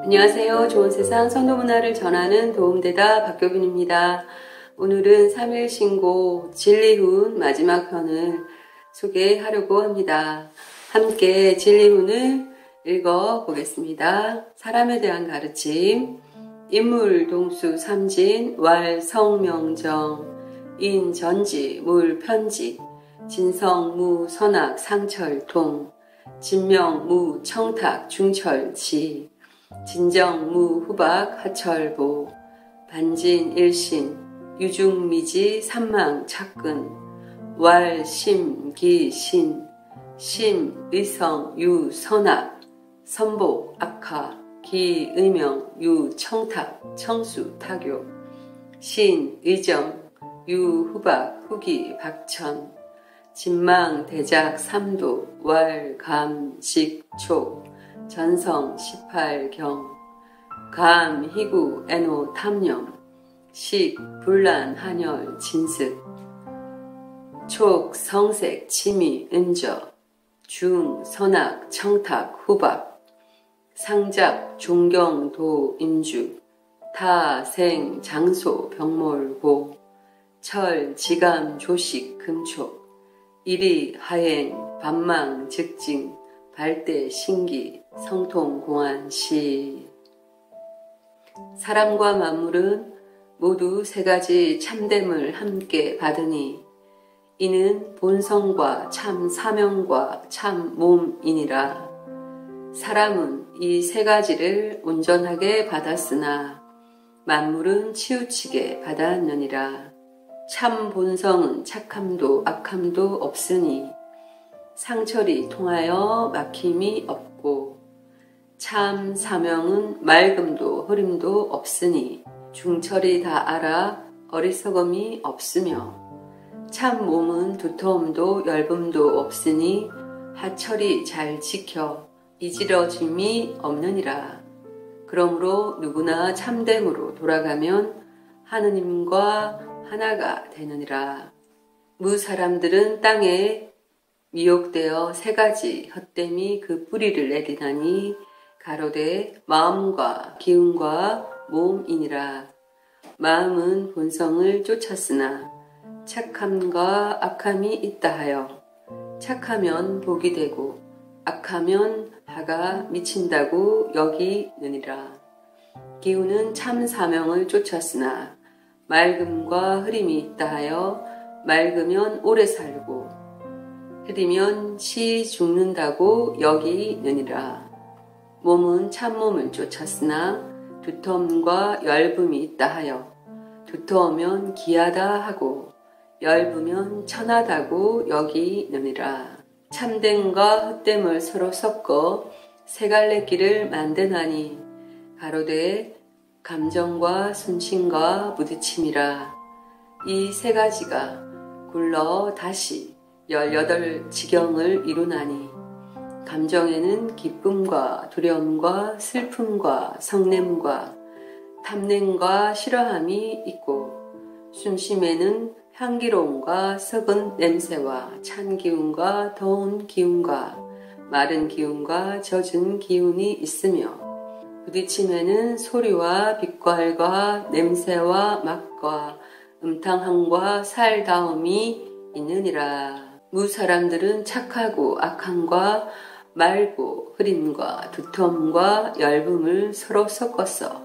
안녕하세요. 좋은 세상 선도문화를 전하는 도움되다 박교빈입니다. 오늘은 3일 신고 진리훈 마지막 편을 소개하려고 합니다. 함께 진리훈을 읽어보겠습니다. 사람에 대한 가르침, 인물, 동수, 삼진, 왈, 성, 명정, 인, 전지, 물, 편지, 진성, 무, 선악, 상철, 동, 진명, 무, 청탁, 중철, 지, 진정, 무, 후박, 하철보, 반진, 일신, 유중미지, 삼망, 착근, 왈, 심, 기, 신, 심, 의성, 유, 선악, 선복, 악하, 기, 의명, 유, 청탁, 청수, 타교, 신, 의정, 유, 후박, 후기, 박천, 진망, 대작, 삼도, 왈, 감, 식, 촉, 전성, 18경, 감, 희구, 애노, 탐념, 식, 불란, 한열, 진습, 촉, 성색, 치미, 은저, 중, 선악, 청탁, 후박, 상작, 존경, 도, 임주, 타, 생, 장소, 병몰, 고, 철, 지감, 조식, 금촉, 일이, 하행, 반망, 즉징, 발대, 신기, 성통, 공안, 시. 사람과 만물은 모두 세 가지 참됨을 함께 받으니 이는 본성과 참 사명과 참 몸이니라. 사람은 이 세 가지를 온전하게 받았으나 만물은 치우치게 받았느니라. 참 본성은 착함도 악함도 없으니 상철이 통하여 막힘이 없고 참 사명은 맑음도 흐림도 없으니 중철이 다 알아 어리석음이 없으며 참 몸은 두터움도 엷음도 없으니 하철이 잘 지켜 이지러짐이 없느니라. 그러므로 누구나 참됨으로 돌아가면 하느님과 하나가 되느니라. 무 사람들은 땅에 미혹되어 세 가지 헛됨이 그 뿌리를 내리나니 가로되 마음과 기운과 몸이니라. 마음은 본성을 쫓았으나 착함과 악함이 있다 하여 착하면 복이 되고 악하면 하가 미친다고 여기느니라. 기운은 참 사명을 쫓았으나 맑음과 흐림이 있다 하여 맑으면 오래 살고 흐리면 시 죽는다고 여기느니라. 몸은 참몸을 쫓았으나 두터움과 엷음이 있다 하여 두터우면 기하다 하고 엷으면 천하다고 여기느니라. 참됨과 헛됨을 서로 섞어 세 갈래 길을 만드나니 가로되 감정과 순신과 부딪힘이라. 이 세 가지가 굴러 다시 18지경을 이루나니 감정에는 기쁨과 두려움과 슬픔과 성냄과 탐냄과 싫어함이 있고 순심에는 향기로움과 썩은 냄새와 찬 기운과 더운 기운과 마른 기운과 젖은 기운이 있으며 부딪힘에는 소리와 빛깔과 냄새와 맛과 음탕함과 살다움이 있느니라. 무 사람들은 착하고 악함과 맑고 흐림과 두터움과 엷음을 서로 섞어서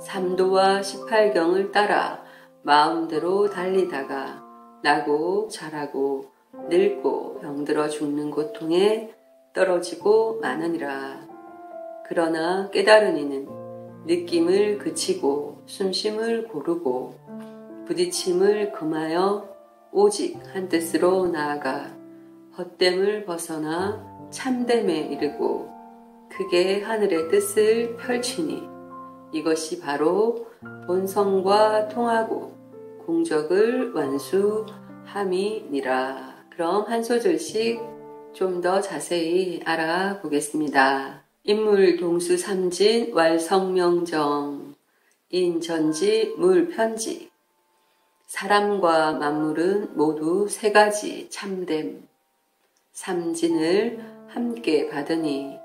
삼도와 18경을 따라 마음대로 달리다가 나고 자라고 늙고 병들어 죽는 고통에 떨어지고 마느니라. 그러나 깨달은 이는 느낌을 그치고 숨심을 고르고 부딪힘을 금하여 오직 한 뜻으로 나아가 헛됨을 벗어나 참됨에 이르고 크게 하늘의 뜻을 펼치니 이것이 바로 본성과 통하고 공적을 완수함이니라. 그럼 한 소절씩 좀 더 자세히 알아보겠습니다. 인물, 동수, 삼진, 왈, 성, 명정, 인, 전지, 물, 편지. 사람과 만물은 모두 세 가지 참됨, 삼진을 함께 받으니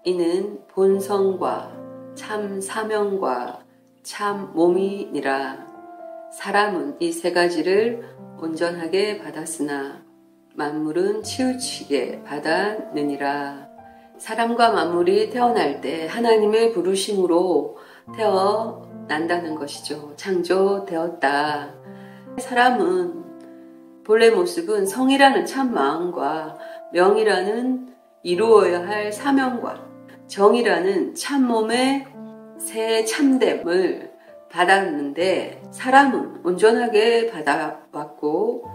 이는 본성과 참 사명과 참 몸이니라. 사람은 이 세 가지를 온전하게 받았으나 만물은 치우치게 받았느니라. 사람과 만물이 태어날 때 하나님의 부르심으로 태어난다는 것이죠. 창조되었다. 사람은 본래 모습은 성이라는 참 마음과 명이라는 이루어야 할 사명과 정이라는 참 몸의 새 참됨을 받았는데 사람은 온전하게 받아왔고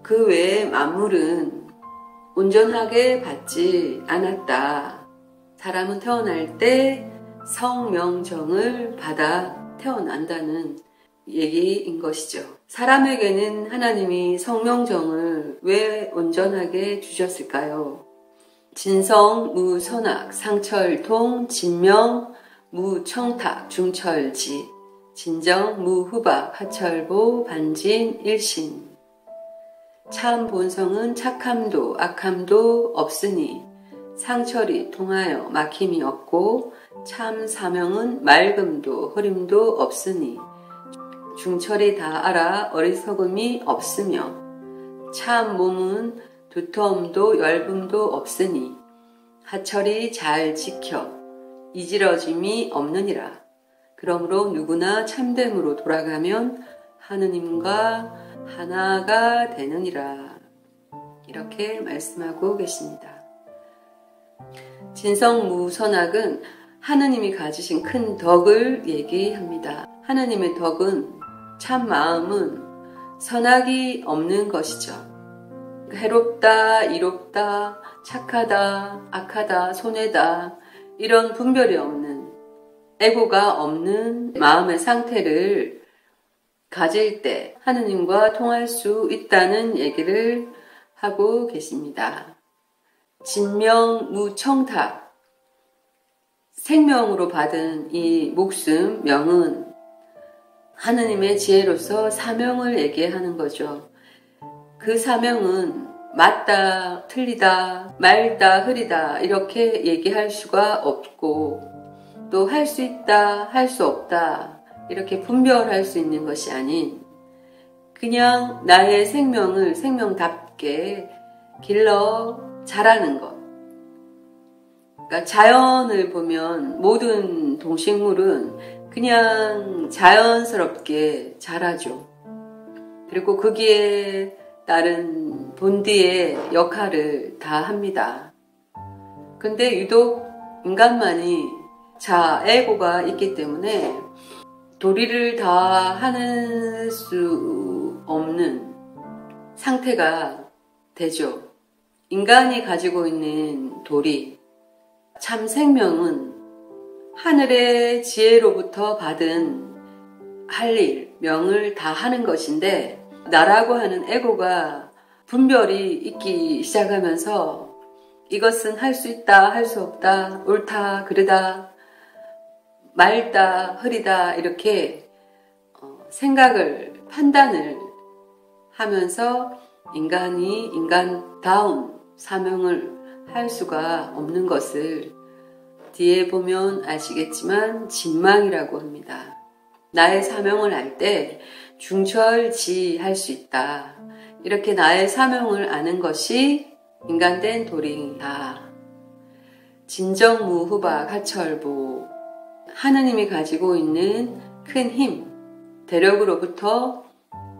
그 외에 만물은 온전하게 받지 않았다. 사람은 태어날 때 성명정을 받아 태어난다는 얘기인 것이죠. 사람에게는 하나님이 성명정을 왜 온전하게 주셨을까요? 진성, 무선악, 상철통, 진명, 무청탁, 중철지, 진정, 무후박, 하철보, 반진, 일신. 참 본성은 착함도 악함도 없으니 상철이 통하여 막힘이 없고 참 사명은 맑음도 흐림도 없으니 중철이 다 알아 어리석음이 없으며 참 몸은 두터움도 엷음도 없으니 하철이 잘 지켜 이지러짐이 없느니라. 그러므로 누구나 참됨으로 돌아가면 하느님과 하나가 되느니라. 이렇게 말씀하고 계십니다. 진성무선악은 하느님이 가지신 큰 덕을 얘기합니다. 하느님의 덕은 참 마음은 선악이 없는 것이죠. 해롭다, 이롭다, 착하다, 악하다, 손해다 이런 분별이 없는 애고가 없는 마음의 상태를 가질 때 하느님과 통할 수 있다는 얘기를 하고 계십니다. 진명무청탁 생명으로 받은 이 목숨, 명은 하느님의 지혜로서 사명을 얘기하는 거죠. 그 사명은 맞다, 틀리다, 맑다, 흐리다 이렇게 얘기할 수가 없고 또 할 수 있다, 할 수 없다 이렇게 분별할 수 있는 것이 아닌 그냥 나의 생명을 생명답게 길러 자라는 것. 그러니까 자연을 보면 모든 동식물은 그냥 자연스럽게 자라죠. 그리고 거기에 따른 본디의 역할을 다 합니다. 근데 유독 인간만이 에고가 있기 때문에 도리를 다 하는 수 없는 상태가 되죠. 인간이 가지고 있는 도리, 참 생명은 하늘의 지혜로부터 받은 할 일, 명을 다 하는 것인데 나라고 하는 에고가 분별이 있기 시작하면서 이것은 할 수 있다, 할 수 없다, 옳다, 그르다, 맑다, 흐리다 이렇게 생각을, 판단을 하면서 인간이 인간다운 사명을 할 수가 없는 것을 뒤에 보면 아시겠지만 진망이라고 합니다. 나의 사명을 알 때 중철지할 수 있다. 이렇게 나의 사명을 아는 것이 인간된 도리이다. 진정무후박 하철보 하느님이 가지고 있는 큰 힘, 대력으로부터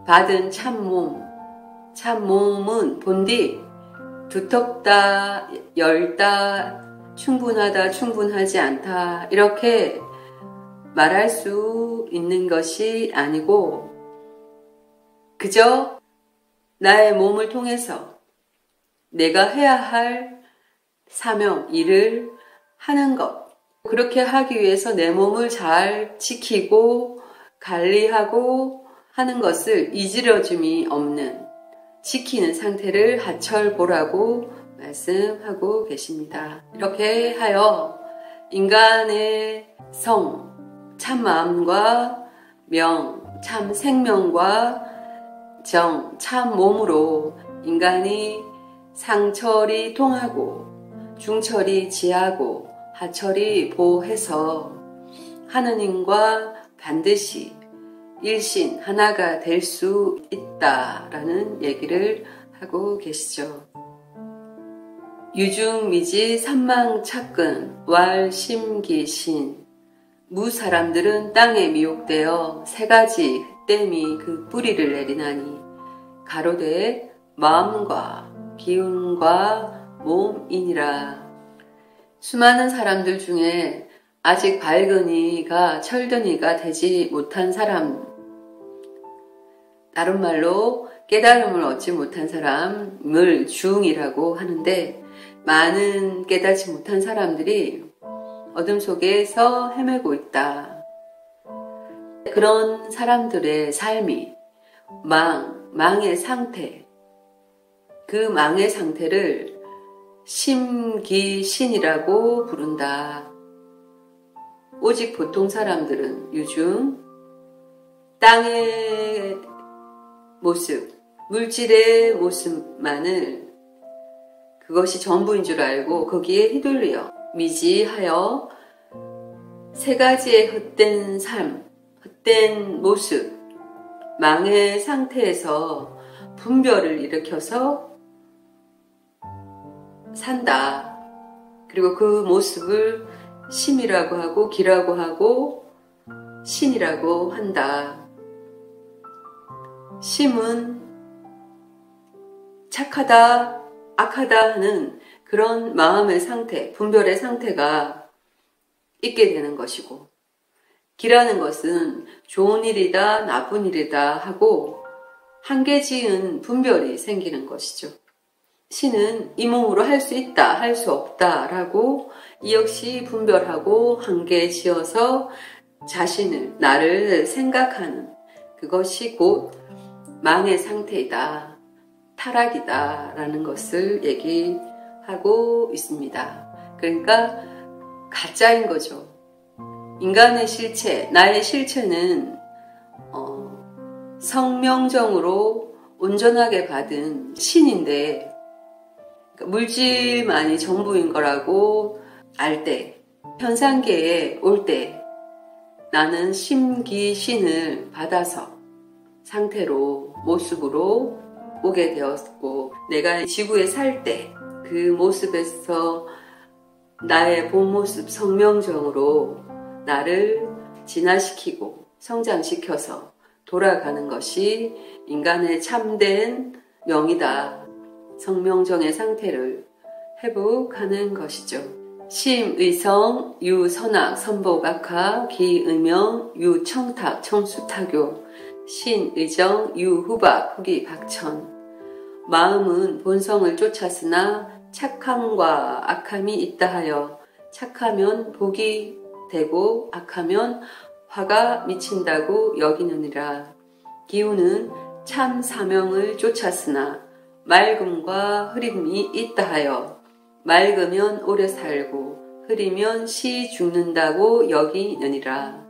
받은 참몸, 참몸은 본디 두텁다, 엷다, 충분하다, 충분하지 않다 이렇게 말할 수 있는 것이 아니고 그저 나의 몸을 통해서 내가 해야 할 사명, 일을 하는 것. 그렇게 하기 위해서 내 몸을 잘 지키고 관리하고 하는 것을 이지러짐이 없는 지키는 상태를 하철보라고 말씀하고 계십니다. 이렇게 하여 인간의 성, 참 마음과 명, 참 생명과 정, 참 몸으로 인간이 상철이 통하고 중철이 지하고 하철이 보해서 하느님과 반드시 일신 하나가 될 수 있다라는 얘기를 하고 계시죠. 유중미지 삼망착근 왈심기신 무 사람들은 땅에 미혹되어 세 가지 흑댐이 그 뿌리를 내리나니 가로되 마음과 기운과 몸이니라. 수많은 사람들 중에 아직 밝은 이가 철든 이가 되지 못한 사람, 다른 말로 깨달음을 얻지 못한 사람을 중이라고 하는데, 많은 깨닫지 못한 사람들이 어둠 속에서 헤매고 있다. 그런 사람들의 삶이 망의 상태, 그 망의 상태를 심기신이라고 부른다. 오직 보통 사람들은 유중, 땅의 모습, 물질의 모습만을 그것이 전부인 줄 알고 거기에 휘둘려 미지하여 세 가지의 헛된 삶, 헛된 모습, 망의 상태에서 분별을 일으켜서 산다. 그리고 그 모습을 심이라고 하고 기라고 하고 신이라고 한다. 심은 착하다, 악하다 하는 그런 마음의 상태, 분별의 상태가 있게 되는 것이고, 기라는 것은 좋은 일이다, 나쁜 일이다 하고 한계지은 분별이 생기는 것이죠. 신은 이 몸으로 할 수 있다, 할 수 없다 라고 이 역시 분별하고 한계지어서 자신을, 나를 생각하는 그것이 곧 망의 상태이다, 타락이다 라는 것을 얘기하고 있습니다. 그러니까 가짜인 거죠. 인간의 실체, 나의 실체는 성명정으로 온전하게 받은 신인데, 물질만이 전부인 거라고 알 때, 현상계에 올 때 나는 심기신을 받아서 상태로, 모습으로 오게 되었고, 내가 지구에 살 때 그 모습에서 나의 본 모습 성명정으로 나를 진화시키고 성장시켜서 돌아가는 것이 인간의 참된 영이다. 성명정의 상태를 회복하는 것이죠. 심의성, 유선악, 선복악하, 기의명, 유청탁, 청수타교, 신의정, 유후박, 후기 박천. 마음은 본성을 쫓았으나 착함과 악함이 있다 하여 착하면 복이 되고 악하면 화가 미친다고 여기느니라. 기운은 참 사명을 쫓았으나 맑음과 흐림이 있다 하여 맑으면 오래 살고 흐리면 시 죽는다고 여기느니라.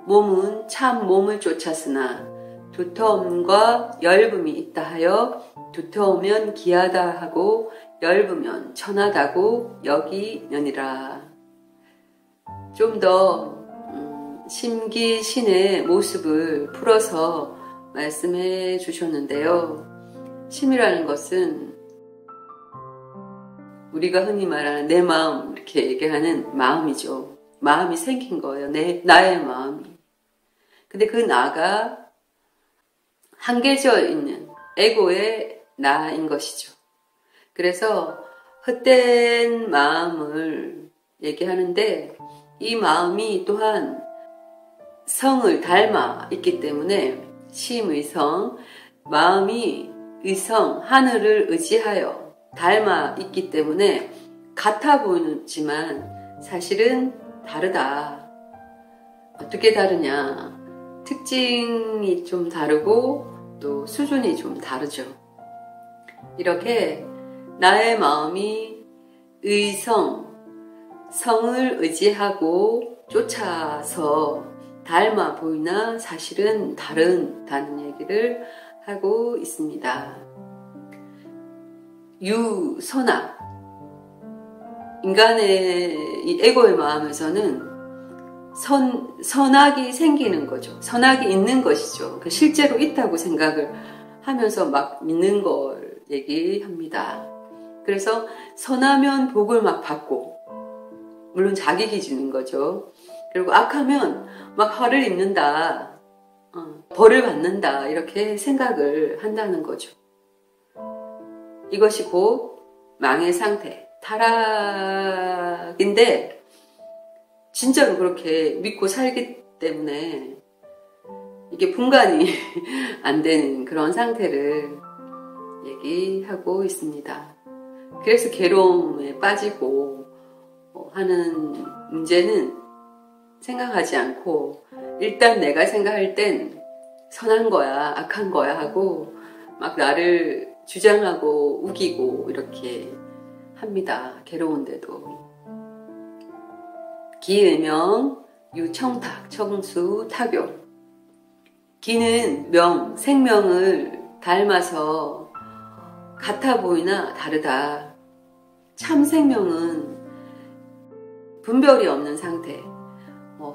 몸은 참 몸을 쫓았으나 두터움과 엷음이 있다 하여 두터우면 기하다 하고 엷으면 천하다고 여기느니라. 좀 더 심기신의 모습을 풀어서 말씀해 주셨는데요. 심이라는 것은 우리가 흔히 말하는 내 마음, 이렇게 얘기하는 마음이죠. 마음이 생긴 거예요. 나의 마음이. 근데 그 나가 한계져 있는 에고의 나인 것이죠. 그래서 헛된 마음을 얘기하는데, 이 마음이 또한 성을 닮아 있기 때문에 심의성, 마음이 의성, 하늘을 의지하여 닮아 있기 때문에 같아 보이지만 사실은 다르다. 어떻게 다르냐? 특징이 좀 다르고 또 수준이 좀 다르죠. 이렇게 나의 마음이 의성, 성을 의지하고 쫓아서 닮아 보이나 사실은 다른다는 얘기를 하고 있습니다. 유선악, 인간의 이 에고의 마음에서는 선악이 생기는 거죠. 선악이 있는 것이죠. 실제로 있다고 생각을 하면서 막 믿는 걸 얘기합니다. 그래서 선하면 복을 막 받고, 물론 자기 기준인 거죠. 그리고 악하면 막 화를 입는다, 벌을 받는다, 이렇게 생각을 한다는 거죠. 이것이 곧 망의 상태, 타락인데 진짜로 그렇게 믿고 살기 때문에 이게 분간이 안 되는 그런 상태를 얘기하고 있습니다. 그래서 괴로움에 빠지고 하는 문제는 생각하지 않고 일단 내가 생각할 땐 선한 거야, 악한 거야 하고 막 나를 주장하고 우기고 이렇게 합니다. 괴로운데도. 기의명, 유청탁, 청수, 타교. 기는 명, 생명을 닮아서 같아 보이나 다르다. 참 생명은 분별이 없는 상태.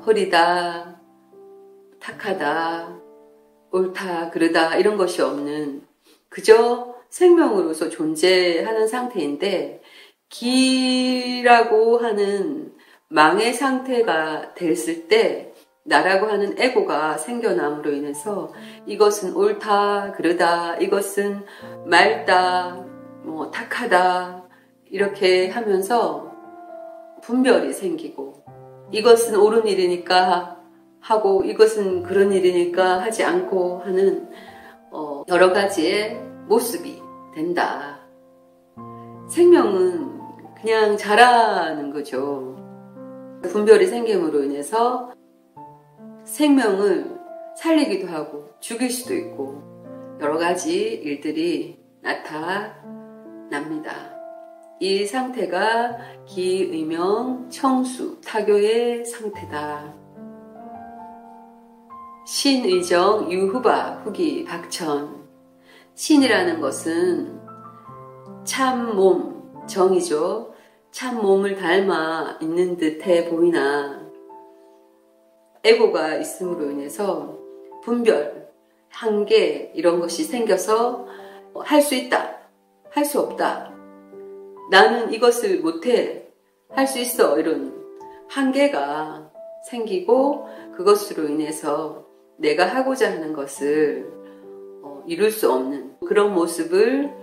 흐리다, 탁하다, 옳다, 그르다 이런 것이 없는 그저 생명으로서 존재하는 상태인데 기라고 하는 망의 상태가 됐을 때 나라고 하는 에고가 생겨남으로 인해서 이것은 옳다, 그르다, 이것은 맑다, 탁하다 이렇게 하면서 분별이 생기고 이것은 옳은 일이니까 하고 이것은 그런 일이니까 하지 않고 하는 여러 가지의 모습이 된다. 생명은 그냥 자라는 거죠. 분별이 생김으로 인해서 생명을 살리기도 하고 죽일 수도 있고 여러 가지 일들이 나타납니다. 이 상태가 기의명, 청수, 타교의 상태다. 신의정, 유후바, 후기, 박천. 신이라는 것은 참몸, 정이죠. 참몸을 닮아 있는 듯해 보이나 에고가 있음으로 인해서 분별, 한계 이런 것이 생겨서 할 수 있다, 할 수 없다, 나는 이것을 못해, 할 수 있어 이런 한계가 생기고 그것으로 인해서 내가 하고자 하는 것을 이룰 수 없는 그런 모습을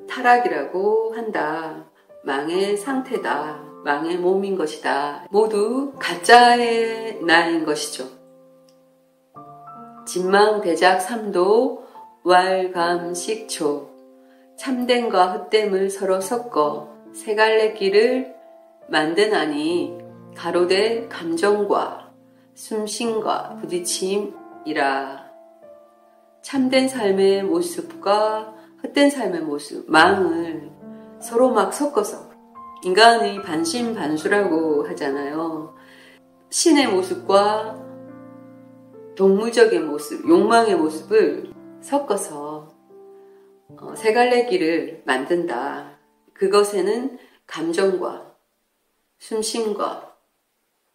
타락이라고 한다. 망의 상태다. 망의 몸인 것이다. 모두 가짜의 나인 것이죠. 진망, 대작, 삼도, 왈감, 식초. 참됨과 헛됨을 서로 섞어 세 갈래 길을 만드나니 가로되 감정과 숨쉼과 부딪힘이라. 참된 삶의 모습과 헛된 삶의 모습, 망을 서로 막 섞어서 인간의 반신반수라고 하잖아요. 신의 모습과 동물적인 모습, 욕망의 모습을 섞어서 세 갈래 길을 만든다. 그것에는 감정과 숨쉼과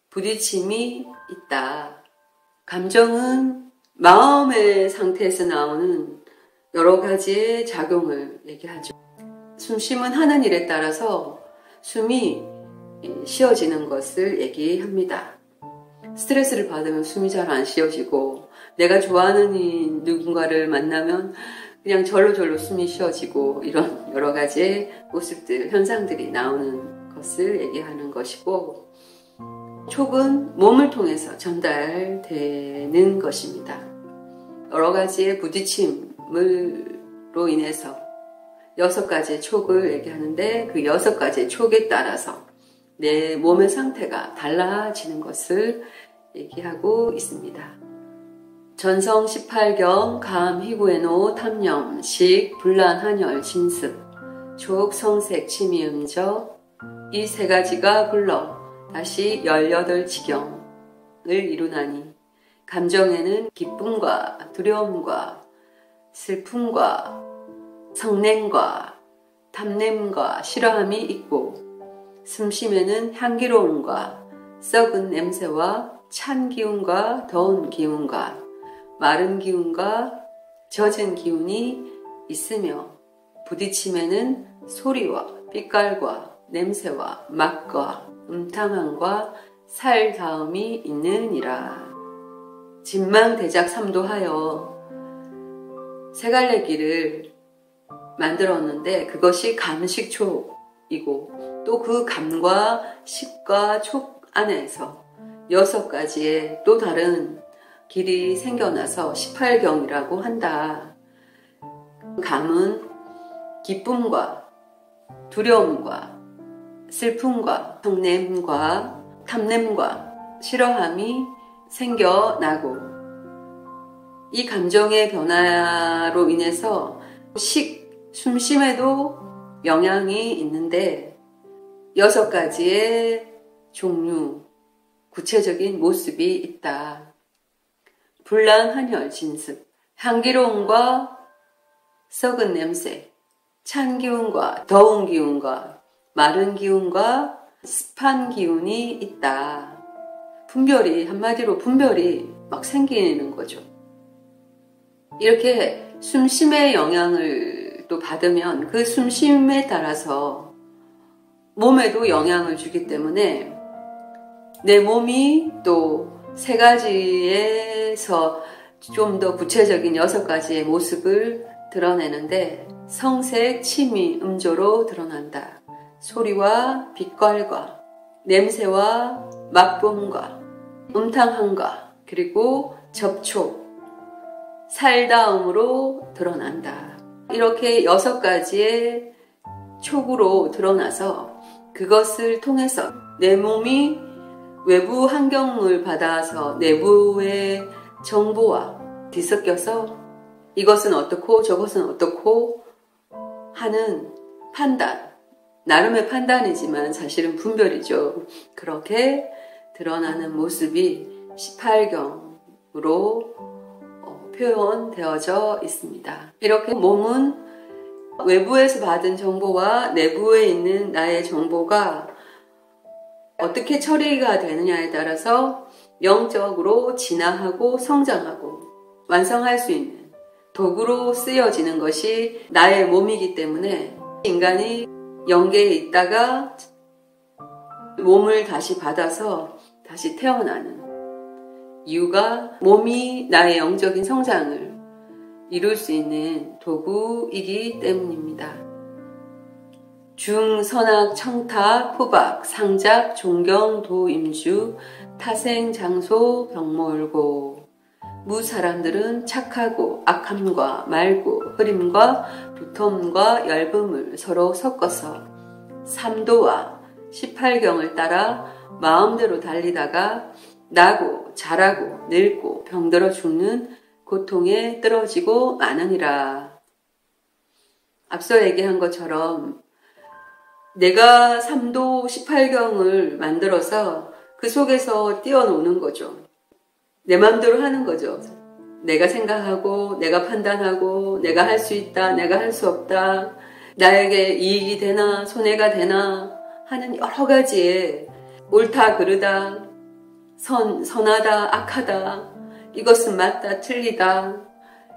부딪힘이 있다. 감정은 마음의 상태에서 나오는 여러 가지의 작용을 얘기하죠. 숨쉼은 하는 일에 따라서 숨이 쉬어지는 것을 얘기합니다. 스트레스를 받으면 숨이 잘 안 쉬어지고 내가 좋아하는 누군가를 만나면 그냥 절로 숨이 쉬어지고 이런 여러 가지의 모습들, 현상들이 나오는 것을 얘기하는 것이고 촉은 몸을 통해서 전달되는 것입니다. 여러 가지의 부딪힘으로 인해서 6가지의 촉을 얘기하는데 그 6가지의 촉에 따라서 내 몸의 상태가 달라지는 것을 얘기하고 있습니다. 전성 18경, 감, 희구에노, 탐념, 식, 불란, 한열, 진습, 촉, 성색, 침이음저 이 3가지가 불러 다시 18지경을 이루나니 감정에는 기쁨과 두려움과 슬픔과 성냄과 탐냄과 싫어함이 있고 숨쉼에는 향기로움과 썩은 냄새와 찬 기운과 더운 기운과 마른 기운과 젖은 기운이 있으며 부딪힘에는 소리와 빛깔과 냄새와 맛과 음탕함과 살 닿음이 있느니라. 진망대작 삼도하여 세 갈래 길을 만들었는데 그것이 감식촉이고 또 그 감과 식과 촉 안에서 6가지의 또 다른 길이 생겨나서 18경이라고 한다. 감은 기쁨과 두려움과 슬픔과 성냄과 탐냄과 싫어함이 생겨나고 이 감정의 변화로 인해서 숨쉼에도 영향이 있는데 6가지의 종류, 구체적인 모습이 있다. 불란한혈 진습, 향기로움과 썩은 냄새, 찬 기운과 더운 기운과 마른 기운과 습한 기운이 있다. 분별이, 한마디로 분별이 막 생기는 거죠. 이렇게 숨쉼의 영향을 또 받으면 그 숨쉼에 따라서 몸에도 영향을 주기 때문에 내 몸이 또 3가지에서 좀 더 구체적인 6가지의 모습을 드러내는데 성색, 치미, 음조로 드러난다. 소리와 빛깔과 냄새와 맛봄과 음탕함과 그리고 접촉, 살다움으로 드러난다. 이렇게 6가지의 촉으로 드러나서 그것을 통해서 내 몸이 외부 환경을 받아서 내부의 정보와 뒤섞여서 이것은 어떻고 저것은 어떻고 하는 판단, 나름의 판단이지만 사실은 분별이죠. 그렇게 드러나는 모습이 18경으로 표현되어져 있습니다. 이렇게 몸은 외부에서 받은 정보와 내부에 있는 나의 정보가 어떻게 처리가 되느냐에 따라서 영적으로 진화하고 성장하고 완성할 수 있는 도구로 쓰여지는 것이 나의 몸이기 때문에 인간이 영계에 있다가 몸을 다시 받아서 다시 태어나는 이유가 몸이 나의 영적인 성장을 이룰 수 있는 도구이기 때문입니다. 중, 선악, 청탁, 후박, 상작, 존경, 도, 임주, 타생, 장소, 병몰고 무 사람들은 착하고 악함과 말고 흐림과 두텀과 얇음을 서로 섞어서 삼도와 18경을 따라 마음대로 달리다가 나고 자라고 늙고 병들어 죽는 고통에 떨어지고 마느니라. 앞서 얘기한 것처럼 내가 3도 18경을 만들어서 그 속에서 뛰어노는 거죠. 내 마음대로 하는 거죠. 내가 생각하고 내가 판단하고 내가 할 수 있다, 내가 할 수 없다, 나에게 이익이 되나 손해가 되나 하는 여러 가지의 옳다 그르다, 선하다 악하다, 이것은 맞다 틀리다,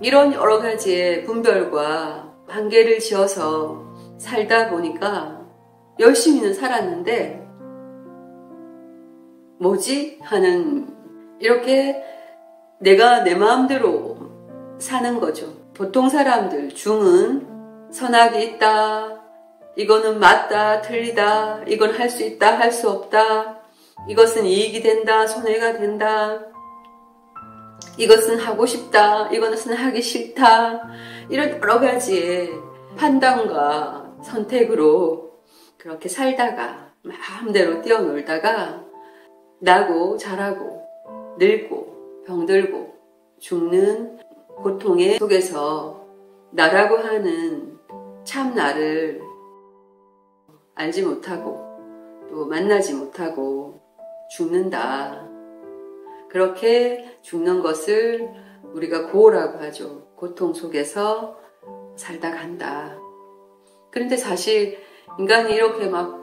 이런 여러 가지의 분별과 한계를 지어서 살다 보니까 열심히는 살았는데 뭐지? 하는, 이렇게 내가 내 마음대로 사는 거죠. 보통 사람들 중은 선악이 있다, 이거는 맞다 틀리다, 이건 할 수 있다 할 수 없다, 이것은 이익이 된다 손해가 된다, 이것은 하고 싶다 이것은 하기 싫다, 이런 여러 가지의 판단과 선택으로 그렇게 살다가 마음대로 뛰어놀다가 나고 자라고 늙고 병들고 죽는 고통의 속에서 나라고 하는 참 나를 알지 못하고 또 만나지 못하고 죽는다. 그렇게 죽는 것을 우리가 고라고 하죠. 고통 속에서 살다 간다. 그런데 사실 인간이 이렇게 막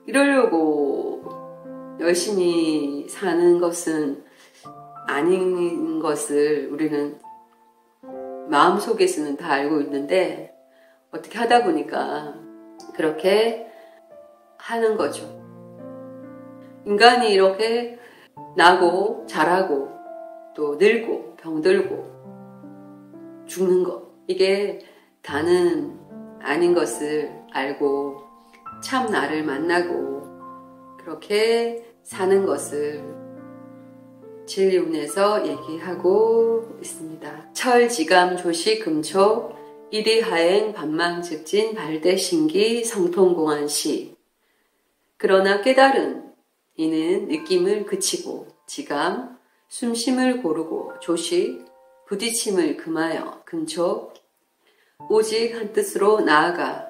이러려고 열심히 사는 것은 아닌 것을 우리는 마음속에서는 다 알고 있는데 어떻게 하다 보니까 그렇게 하는 거죠. 인간이 이렇게 나고 자라고 또 늙고 병들고 죽는 것, 이게 다는 아닌 것을 알고 참 나를 만나고 그렇게 사는 것을 진리운에서 얘기하고 있습니다. 철지감 조시 금초 일이하행 반망즉진 발대신기 성통공안시. 그러나 깨달은 이는 느낌을 그치고 지감 숨심을 고르고 조시 부딪힘을 금하여 금초 오직 한 뜻으로 나아가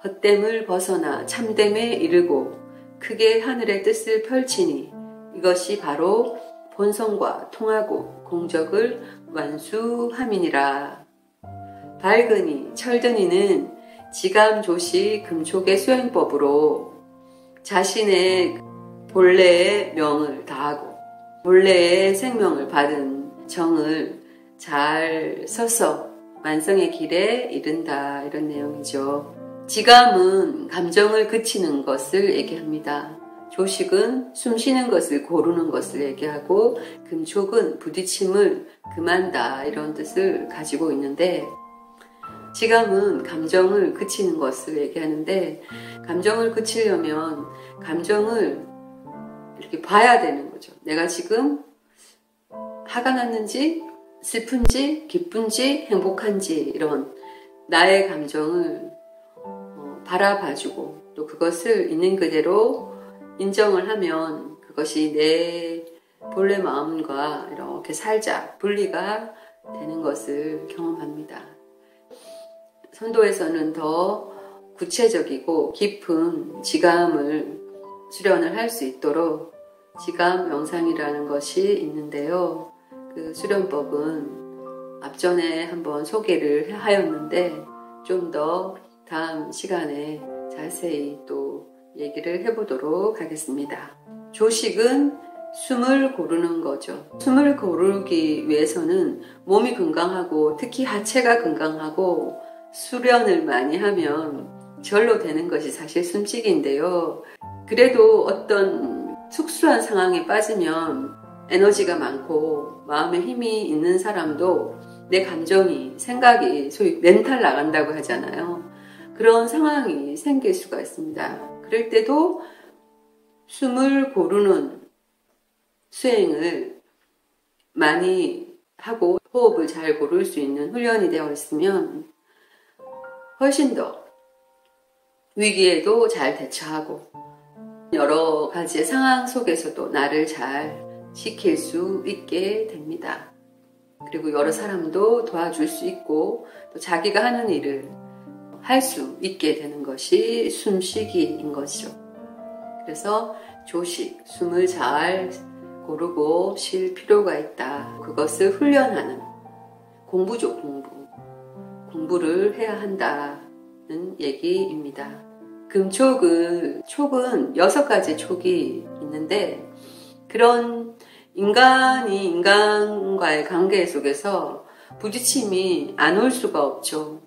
헛됨을 벗어나 참됨에 이르고 크게 하늘의 뜻을 펼치니 이것이 바로 본성과 통하고 공적을 완수함이니라. 밝으니 철드니는 지감조시 금촉의 수행법으로 자신의 본래의 명을 다하고 본래의 생명을 받은 정을 잘 서서 완성의 길에 이른다, 이런 내용이죠. 지감은 감정을 그치는 것을 얘기합니다. 조식은 숨쉬는 것을 고르는 것을 얘기하고 금촉은 부딪힘을 금한다, 이런 뜻을 가지고 있는데 지감은 감정을 그치는 것을 얘기하는데 감정을 그치려면 감정을 이렇게 봐야 되는 거죠. 내가 지금 화가 났는지 슬픈지 기쁜지 행복한지 이런 나의 감정을 바라봐주고 또 그것을 있는 그대로 인정을 하면 그것이 내 본래 마음과 이렇게 살짝 분리가 되는 것을 경험합니다. 선도에서는 더 구체적이고 깊은 지감을 수련을 할 수 있도록 지감 명상이라는 것이 있는데요. 그 수련법은 앞전에 한번 소개를 하였는데 좀 더 다음 시간에 자세히 또 얘기를 해보도록 하겠습니다. 조식은 숨을 고르는 거죠. 숨을 고르기 위해서는 몸이 건강하고 특히 하체가 건강하고 수련을 많이 하면 절로 되는 것이 사실 숨쉬기인데요. 그래도 어떤 특수한 상황에 빠지면 에너지가 많고 마음에 힘이 있는 사람도 내 감정이, 생각이 소위 멘탈 나간다고 하잖아요. 그런 상황이 생길 수가 있습니다. 그럴 때도 숨을 고르는 수행을 많이 하고 호흡을 잘 고를 수 있는 훈련이 되어 있으면 훨씬 더 위기에도 잘 대처하고 여러 가지의 상황 속에서도 나를 잘 지킬 수 있게 됩니다. 그리고 여러 사람도 도와줄 수 있고 또 자기가 하는 일을 할 수 있게 되는 것이 숨쉬기인 것이죠. 그래서 조식, 숨을 잘 고르고 쉴 필요가 있다. 그것을 훈련하는 공부죠, 공부. 공부를 해야 한다는 얘기입니다. 금촉은 6가지 촉이 있는데 그런 인간이 인간과의 관계 속에서 부딪힘이 안 올 수가 없죠.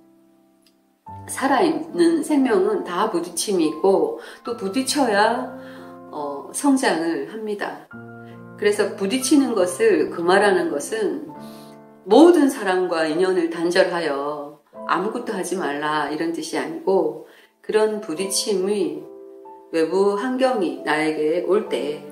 살아있는 생명은 다 부딪힘이 있고 또 부딪혀야 성장을 합니다. 그래서 부딪히는 것을 금하라는 것은 모든 사람과 인연을 단절하여 아무것도 하지 말라 이런 뜻이 아니고 그런 부딪힘이 외부 환경이 나에게 올 때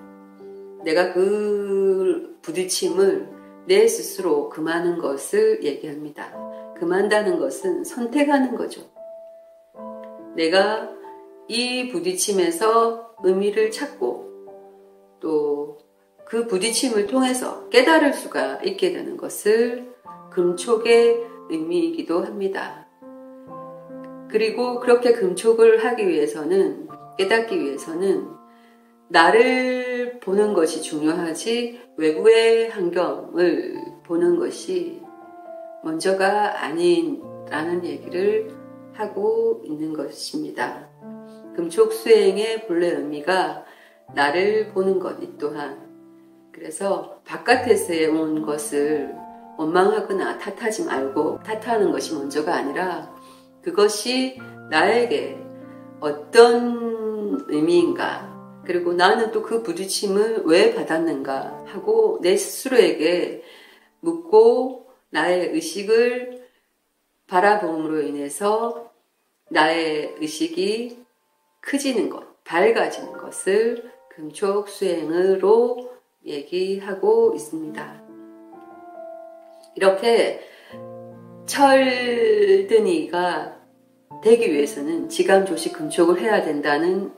내가 그 부딪힘을 내 스스로 금하는 것을 얘기합니다. 금한다는 것은 선택하는 거죠. 내가 이 부딪힘에서 의미를 찾고 또 그 부딪힘을 통해서 깨달을 수가 있게 되는 것을 금촉의 의미이기도 합니다. 그리고 그렇게 금촉을 하기 위해서는 깨닫기 위해서는 나를 보는 것이 중요하지 외부의 환경을 보는 것이 먼저가 아닌라는 얘기를 하고 있는 것입니다. 금촉 수행의 본래 의미가 나를 보는 것 이 또한. 그래서 바깥에서 온 것을 원망하거나 탓하지 말고 탓하는 것이 먼저가 아니라 그것이 나에게 어떤 의미인가, 그리고 나는 또 그 부딪힘을 왜 받았는가 하고 내 스스로에게 묻고 나의 의식을 바라봄으로 인해서 나의 의식이 커지는 것, 밝아지는 것을 금촉수행으로 얘기하고 있습니다. 이렇게 철드니가 되기 위해서는 지감조식 금촉을 해야 된다는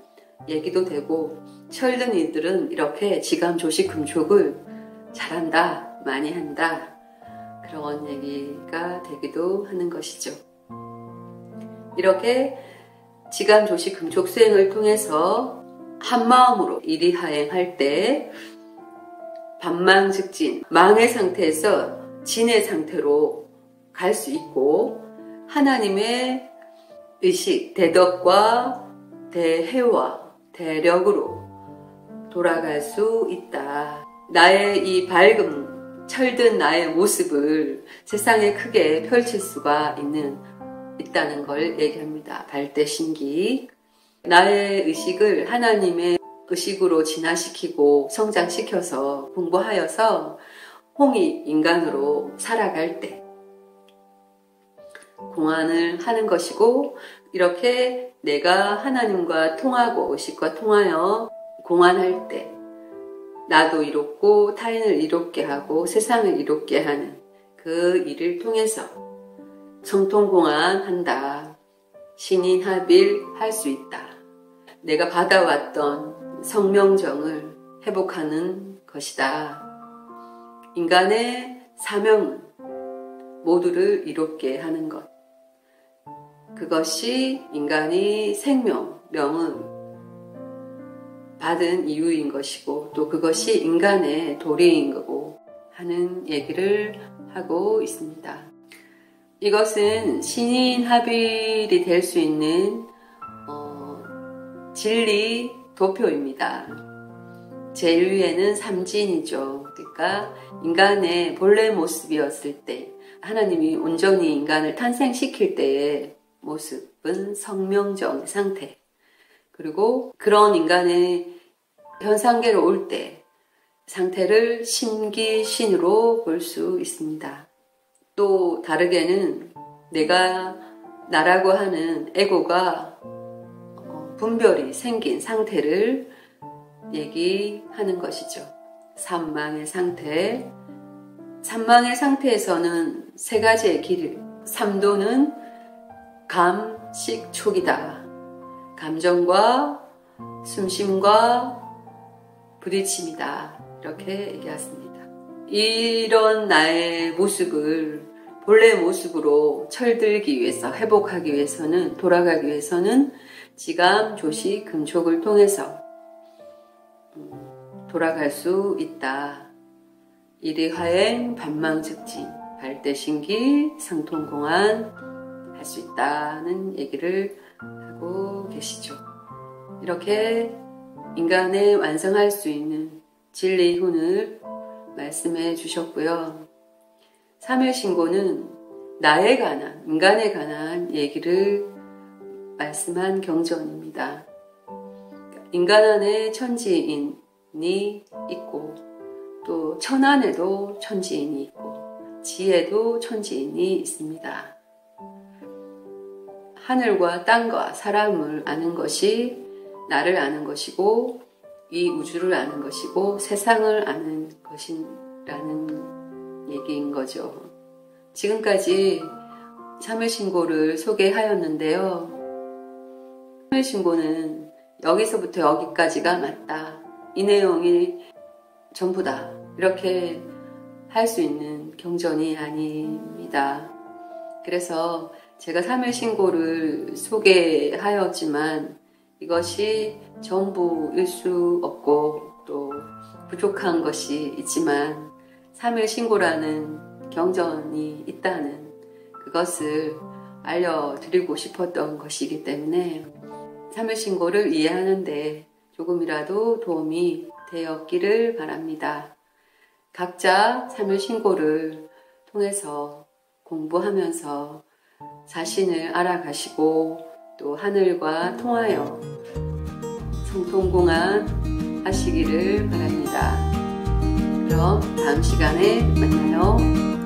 얘기도 되고, 철드니들은 이렇게 지감조식 금촉을 잘한다, 많이 한다, 그런 얘기가 되기도 하는 것이죠. 이렇게 지감조식 금촉 수행을 통해서 한마음으로 이리하행할 때 반망즉진, 망의 상태에서 진의 상태로 갈 수 있고, 하나님의 의식, 대덕과 대해와 대력으로 돌아갈 수 있다. 나의 이 밝음, 철든 나의 모습을 세상에 크게 펼칠 수가 있다는 걸 얘기합니다. 발대신기. 나의 의식을 하나님의 의식으로 진화시키고 성장시켜서 공부하여서 홍익 인간으로 살아갈 때 공안을 하는 것이고, 이렇게 내가 하나님과 통하고 의식과 통하여 공안할 때 나도 이롭고 타인을 이롭게 하고 세상을 이롭게 하는 그 일을 통해서 정통공안한다. 신인합일 할 수 있다. 내가 받아왔던 성명정을 회복하는 것이다. 인간의 사명은 모두를 이롭게 하는 것. 그것이 인간이 생명, 명은 받은 이유인 것이고, 또 그것이 인간의 도리인 거고 하는 얘기를 하고 있습니다. 이것은 신인합일이 될 수 있는 진리 도표입니다. 제1위에는 삼진이죠. 그러니까 인간의 본래 모습이었을 때, 하나님이 온전히 인간을 탄생시킬 때의 모습은 성명정 상태, 그리고 그런 인간의 현상계로 올 때 상태를 신기신으로 볼 수 있습니다. 또 다르게는 내가 나라고 하는 에고가 분별이 생긴 상태를 얘기하는 것이죠. 삼망의 상태. 삼망의 상태에서는 세 가지의 길, 삼도는 감, 식, 촉이다. 감정과 숨쉼과 부딪힘이다. 이렇게 얘기했습니다. 이런 나의 모습을 본래 모습으로 철들기 위해서, 회복하기 위해서는, 돌아가기 위해서는 지감, 조식, 금촉을 통해서 돌아갈 수 있다. 이리화행, 반망즉진, 발대신기, 상통공안 할 수 있다는 얘기를 하고 계시죠. 이렇게 인간의 완성할 수 있는 진리훈을 말씀해 주셨고요. 삼일신고는 나에 관한, 인간에 관한 얘기를 말씀한 경전입니다. 인간 안에 천지인이 있고, 또 천안에도 천지인이 있고, 지에도 천지인이 있습니다. 하늘과 땅과 사람을 아는 것이 나를 아는 것이고, 이 우주를 아는 것이고, 세상을 아는 것이라는 얘기인 거죠. 지금까지 삼일신고를 소개하였는데요. 삼일신고는 여기서부터 여기까지가 맞다, 이 내용이 전부다, 이렇게 할 수 있는 경전이 아닙니다. 그래서 제가 삼일신고를 소개하였지만 이것이 전부일 수 없고 또 부족한 것이 있지만, 삼일신고라는 경전이 있다는 그것을 알려드리고 싶었던 것이기 때문에 삼일신고를 이해하는데 조금이라도 도움이 되었기를 바랍니다. 각자 삶의 신고를 통해서 공부하면서 자신을 알아가시고 또 하늘과 통하여 성통공한 하시기를 바랍니다. 그럼 다음 시간에 만나요.